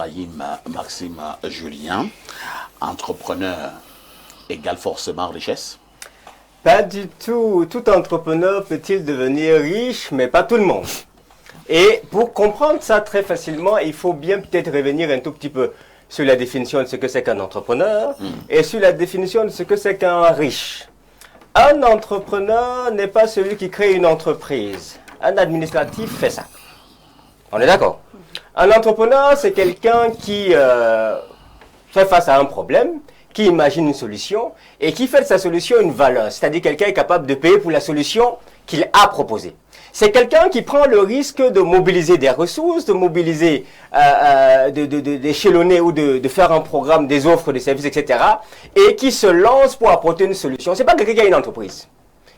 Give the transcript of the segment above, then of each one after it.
Ibrahim Maxime Julien, entrepreneur égale forcément richesse? Pas du tout. Tout entrepreneur peut-il devenir riche, mais pas tout le monde. Et pour comprendre ça très facilement, il faut bien peut-être revenir un tout petit peu sur la définition de ce que c'est qu'un entrepreneur et sur la définition de ce que c'est qu'un riche. Un entrepreneur n'est pas celui qui crée une entreprise. Un administratif fait ça. On est d'accord? Un entrepreneur, c'est quelqu'un qui fait face à un problème, qui imagine une solution et qui fait de sa solution une valeur. C'est-à-dire quelqu'un est capable de payer pour la solution qu'il a proposée. C'est quelqu'un qui prend le risque de mobiliser des ressources, de mobiliser, d'échelonner ou de faire un programme, des offres, des services, etc. et qui se lance pour apporter une solution. C'est pas quelqu'un qui a une entreprise.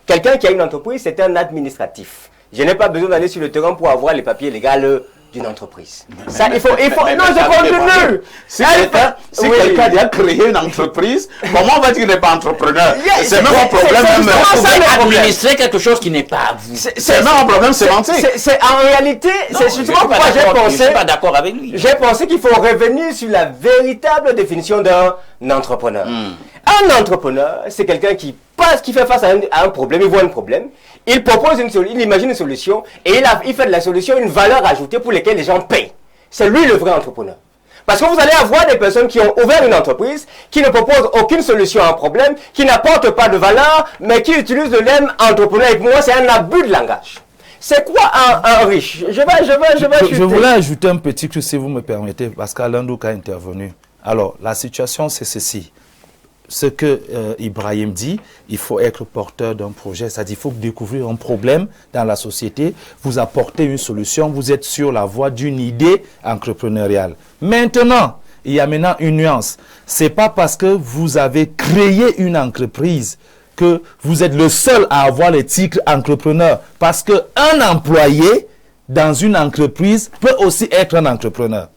Quelqu'un qui a une entreprise, c'est un administratif. Je n'ai pas besoin d'aller sur le terrain pour avoir les papiers légaux d'une entreprise. Ça, il faut, non, je continue! Si quelqu'un a créé une entreprise, comment on va dire qu'il n'est pas entrepreneur? C'est même un problème. Vous administrer quelque chose qui n'est pas à vous. C'est même un problème sémantique. En réalité, c'est justement pourquoi j'ai pensé. Je ne suis pas d'accord avec lui. J'ai pensé qu'il faut revenir sur la véritable définition d'un entrepreneur. Un entrepreneur, c'est quelqu'un qui fait face à un problème, il voit un problème, il propose une solution, il imagine une solution, et il fait de la solution une valeur ajoutée pour laquelle les gens payent. C'est lui le vrai entrepreneur. Parce que vous allez avoir des personnes qui ont ouvert une entreprise, qui ne proposent aucune solution à un problème, qui n'apportent pas de valeur, mais qui utilisent le terme entrepreneur. Et pour moi, c'est un abus de langage. C'est quoi un riche? Je voulais ajouter un petit truc, si vous me permettez, parce qu'Alain Douk a intervenu. Alors, la situation, c'est ceci. Ce que Ibrahim dit, il faut être porteur d'un projet, c'est-à-dire il faut découvrir un problème dans la société, vous apporter une solution, vous êtes sur la voie d'une idée entrepreneuriale. Maintenant, il y a maintenant une nuance. C'est pas parce que vous avez créé une entreprise que vous êtes le seul à avoir le titre entrepreneur. Parce qu'un employé dans une entreprise peut aussi être un entrepreneur.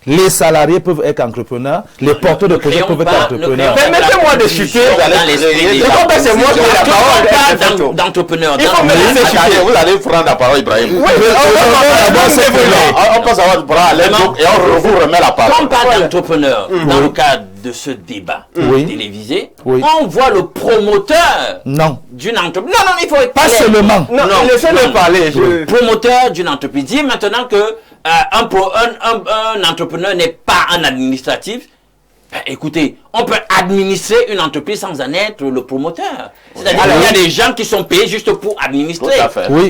Les salariés peuvent être entrepreneurs, les porteurs de projets peuvent être entrepreneurs. Permettez-moi de chuter. C'est moi qui ai la parole d'entrepreneur. Il faut me laisser chuter. Vous allez prendre la parole, Ibrahim. Oui, on passe à votre bras et on vous remet la parole. Quand on parle d'entrepreneur, dans le cadre de ce débat télévisé, on voit le promoteur d'une entreprise. Non, il faut être pas seulement. Non, laissez-le parler. Promoteur d'une entreprise. Dis maintenant que un entrepreneur n'est pas un administratif. Écoutez, on peut administrer une entreprise sans en être le promoteur. C'est-à-dire qu'il y a des gens qui sont payés juste pour administrer.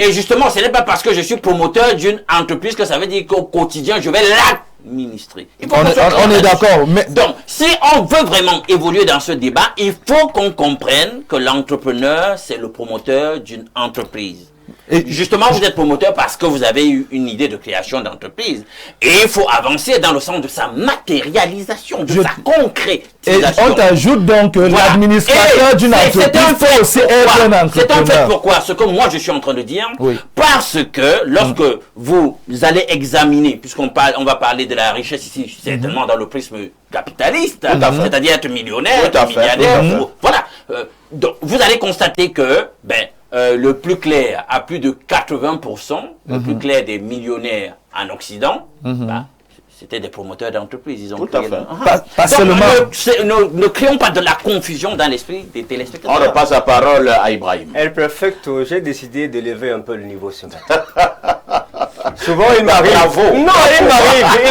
Et justement, ce n'est pas parce que je suis promoteur d'une entreprise que ça veut dire qu'au quotidien, je vais l'administrer. On est d'accord. Donc, si on veut vraiment évoluer dans ce débat, il faut qu'on comprenne que l'entrepreneur, c'est le promoteur d'une entreprise. Et justement, vous êtes promoteur parce que vous avez eu une idée de création d'entreprise. Et il faut avancer dans le sens de sa matérialisation, de sa concrétisation. Et on t'ajoute donc l'administrateur d'une entreprise peut aussi être un entrepreneur. C'est un fait pourquoi? Ce que moi je suis en train de dire, parce que lorsque vous allez examiner, puisqu'on va parler de la richesse ici, certainement dans le prisme capitaliste, c'est-à-dire être millionnaire, milliardaire, voilà. Donc, vous allez constater que, le plus clair à plus de 80%, le plus clair des millionnaires en Occident, c'était des promoteurs d'entreprises. Ils ont créé pas seulement. Ne créons pas de la confusion dans l'esprit des téléspectateurs. On repasse la parole à Ibrahim. El Perfecto, j'ai décidé de lever un peu le niveau ce matin. Souvent, il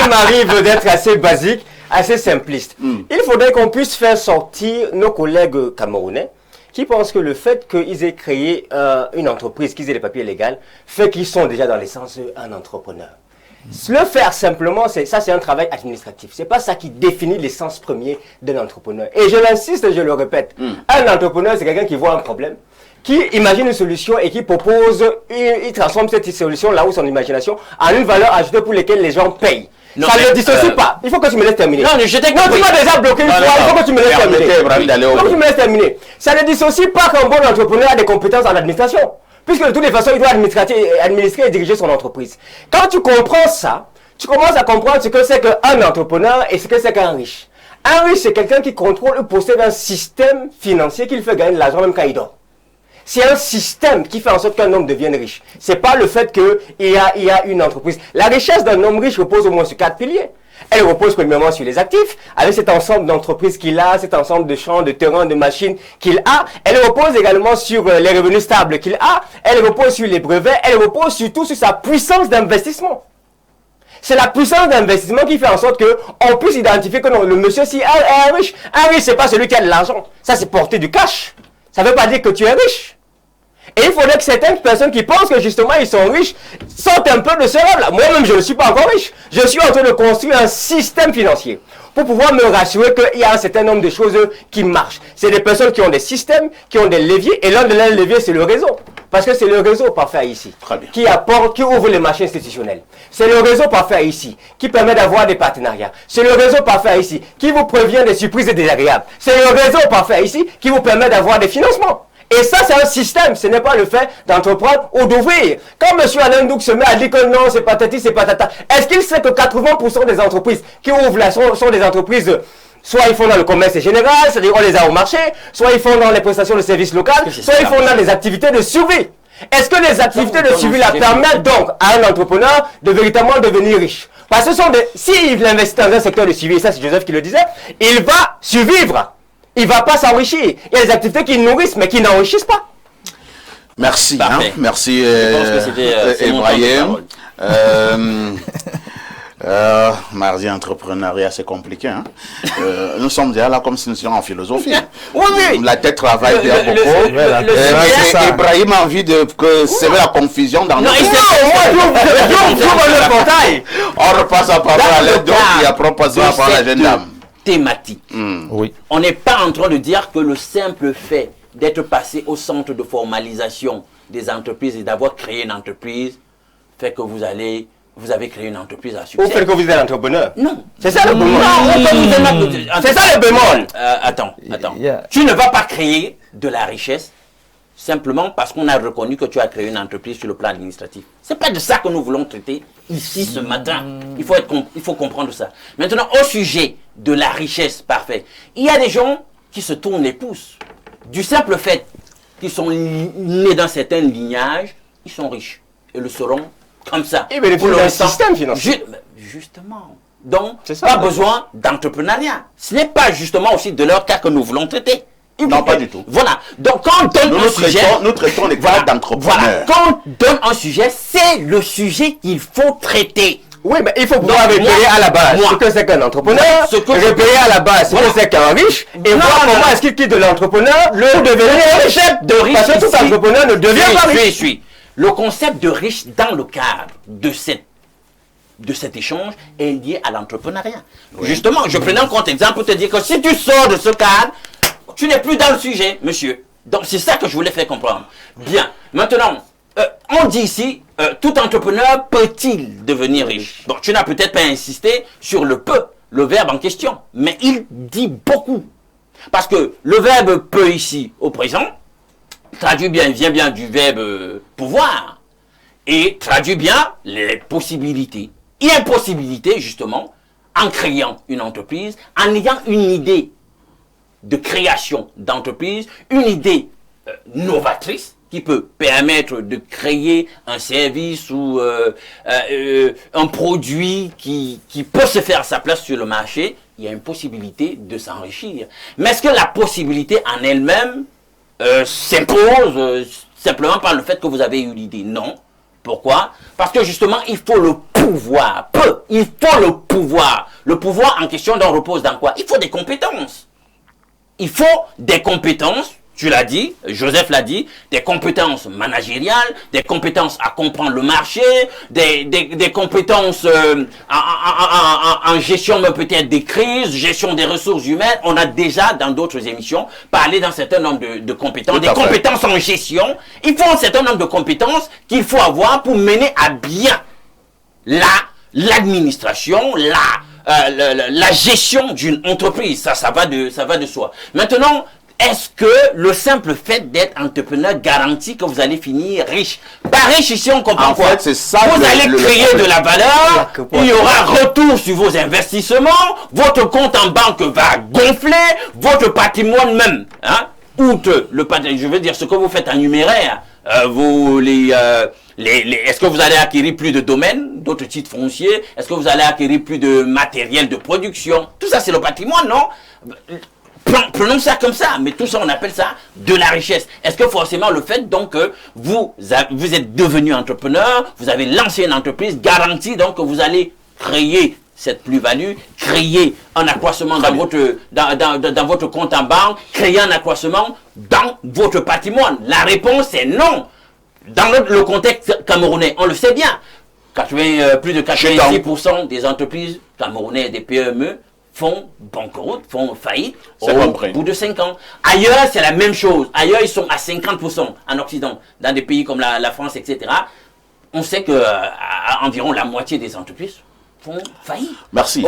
m'arrive d'être assez basique, assez simpliste. Il faudrait qu'on puisse faire sortir nos collègues camerounais qui pensent que le fait qu'ils aient créé une entreprise, qu'ils aient les papiers légaux, fait qu'ils sont déjà dans l'essence un entrepreneur. Le faire simplement, c'est un travail administratif. C'est pas ça qui définit l'essence première de l'entrepreneur. Et je l'insiste et je le répète. Un entrepreneur, c'est quelqu'un qui voit un problème, qui imagine une solution et qui propose, il transforme cette solution là où son imagination en une valeur ajoutée pour laquelle les gens payent. Non, ça ne dissocie pas. Il faut que tu me laisses terminer. Non, tu m'as déjà bloqué une fois. Il faut que tu me laisses terminer. Il faut que tu me laisses terminer. Ça ne dissocie pas qu'un bon entrepreneur a des compétences en administration. Puisque de toutes les façons, il doit administrer et diriger son entreprise. Quand tu comprends ça, tu commences à comprendre ce que c'est qu'un entrepreneur et ce que c'est qu'un riche. Un riche, c'est quelqu'un qui contrôle ou possède un système financier qui lui fait gagner de l'argent même quand il dort. C'est un système qui fait en sorte qu'un homme devienne riche. C'est pas le fait qu'il y a une entreprise. La richesse d'un homme riche repose au moins sur 4 piliers. Elle repose premièrement sur les actifs, avec cet ensemble d'entreprises qu'il a, cet ensemble de champs, de terrains, de machines qu'il a. Elle repose également sur les revenus stables qu'il a. Elle repose sur les brevets. Elle repose surtout sur sa puissance d'investissement. C'est la puissance d'investissement qui fait en sorte qu'on puisse identifier que non, le monsieur si est riche. Un riche, c'est pas celui qui a de l'argent. Ça, c'est porter du cash. Ça ne veut pas dire que tu es riche. Et il faudrait que certaines personnes qui pensent que justement ils sont riches sortent un peu de ce rêve-là. Moi-même, je ne suis pas encore riche. Je suis en train de construire un système financier pour pouvoir me rassurer qu'il y a un certain nombre de choses qui marchent. C'est des personnes qui ont des systèmes, qui ont des leviers. Et l'un de leurs leviers, c'est le réseau. Parce que c'est le réseau parfait ici qui apporte, qui ouvre les marchés institutionnels. C'est le réseau parfait ici qui permet d'avoir des partenariats. C'est le réseau parfait ici qui vous prévient des surprises désagréables. C'est le réseau parfait ici qui vous permet d'avoir des financements. Et ça, c'est un système, ce n'est pas le fait d'entreprendre ou d'ouvrir. Quand M. Alain Ndouk se met à dire que non, c'est patati, c'est patata, est-ce qu'il sait que 80% des entreprises qui ouvrent là sont des entreprises, soit ils font dans le commerce général, c'est-à-dire on les a au marché, soit ils font dans les prestations de services locaux, soit ils font dans les activités de survie. Est-ce que les activités de survie la permettent donc à un entrepreneur de véritablement devenir riche? Parce que s'il investit dans un secteur de survie, et ça c'est Joseph qui le disait, il va survivre. Il ne va pas s'enrichir. Il y a des activités qui nourrissent, mais qui n'enrichissent pas. Merci. Merci, Ibrahim. Mardi entrepreneuriat, c'est compliqué. Nous sommes déjà là comme si nous étions en philosophie. Oui, oui. La tête travaille déjà beaucoup. Ibrahim a envie que c'est la confusion dans notre... le portail. On repasse à parler à l'aide et après on passe à parler à la jeune dame. Thématique. Oui. On n'est pas en train de dire que le simple fait d'être passé au centre de formalisation des entreprises et d'avoir créé une entreprise fait que vous avez créé une entreprise à succès. Ou fait que vous êtes entrepreneur. Non. C'est ça le bémol. C'est ça le bémol. Attends. Yeah. Tu ne vas pas créer de la richesse simplement parce qu'on a reconnu que tu as créé une entreprise sur le plan administratif. C'est pas de ça que nous voulons traiter ici ce matin. Il faut comprendre ça. Maintenant, au sujet de la richesse parfaite, il y a des gens qui se tournent les pouces. Du simple fait qu'ils sont nés dans certains lignages, ils sont riches et le seront comme ça. Et bénéficient d'un système financier. Justement. Donc, ça, pas besoin d'entrepreneuriat. Ce n'est pas justement aussi de leur cas que nous voulons traiter. Non, pas du tout. Voilà. Donc, quand on donne un sujet... Nous traitons les cas d'entrepreneurs. Voilà. Quand on donne un sujet, c'est le sujet qu'il faut traiter. Oui, mais il faut pouvoir repérer à la base ce que c'est qu'un entrepreneur, repérer à la base ce que c'est qu'un riche, et voir comment est-ce qu'il quitte de l'entrepreneur pour devenir riche. De riche. Parce que tout entrepreneur ne devient pas riche. Le concept de riche dans le cadre de cet échange est lié à l'entrepreneuriat. Oui. Justement, je prenais en compte exemple pour te dire que si tu sors de ce cadre, tu n'es plus dans le sujet, monsieur. Donc, c'est ça que je voulais faire comprendre. Bien. Maintenant, on dit ici, tout entrepreneur peut-il devenir riche? Bon, tu n'as peut-être pas insisté sur le peu, le verbe en question. Mais il dit beaucoup. Parce que le verbe peut ici, au présent, vient bien du verbe pouvoir. Et traduit bien les possibilités. Il y a une possibilité, justement, en créant une entreprise, en ayant une idée de création d'entreprise, une idée novatrice qui peut permettre de créer un service ou un produit qui peut se faire à sa place sur le marché, il y a une possibilité de s'enrichir. Mais est-ce que la possibilité en elle-même s'impose simplement par le fait que vous avez eu l'idée? Non. Pourquoi? Parce que justement, il faut le pouvoir. Il faut le pouvoir. Le pouvoir en question repose dans quoi? Il faut des compétences. Il faut des compétences, tu l'as dit, Joseph l'a dit, des compétences managériales, des compétences à comprendre le marché, des compétences en gestion peut-être des crises, gestion des ressources humaines. On a déjà dans d'autres émissions parlé d'un certain nombre de compétences, des compétences en gestion. Il faut un certain nombre de compétences qu'il faut avoir pour mener à bien l'administration, la gestion d'une entreprise. Ça va de soi. Maintenant, est-ce que le simple fait d'être entrepreneur garantit que vous allez finir riche? Pas riche ici, on comprend quoi? Fait, c'est ça vous allez créer de la valeur, il y aura retour sur vos investissements, votre compte en banque va gonfler, votre patrimoine même, outre le patrimoine, je veux dire, ce que vous faites en numéraire, est-ce que vous allez acquérir plus de domaines, d'autres titres fonciers? Est-ce que vous allez acquérir plus de matériel de production? Tout ça, c'est le patrimoine, non? Prenons ça comme ça, mais tout ça, on appelle ça de la richesse. Est-ce que forcément le fait donc que vous êtes devenu entrepreneur, vous avez lancé une entreprise, garantie donc que vous allez créer cette plus-value, créer un accroissement dans votre compte en banque, créer un accroissement dans votre patrimoine? La réponse est non. Dans le contexte camerounais, on le sait bien, plus de 86% des entreprises camerounaises, des PME, font banqueroute, font faillite au bout de 5 ans. Ailleurs, c'est la même chose. Ailleurs, ils sont à 50% en Occident. Dans des pays comme la France, etc., on sait que environ la moitié des entreprises font faillite. Merci.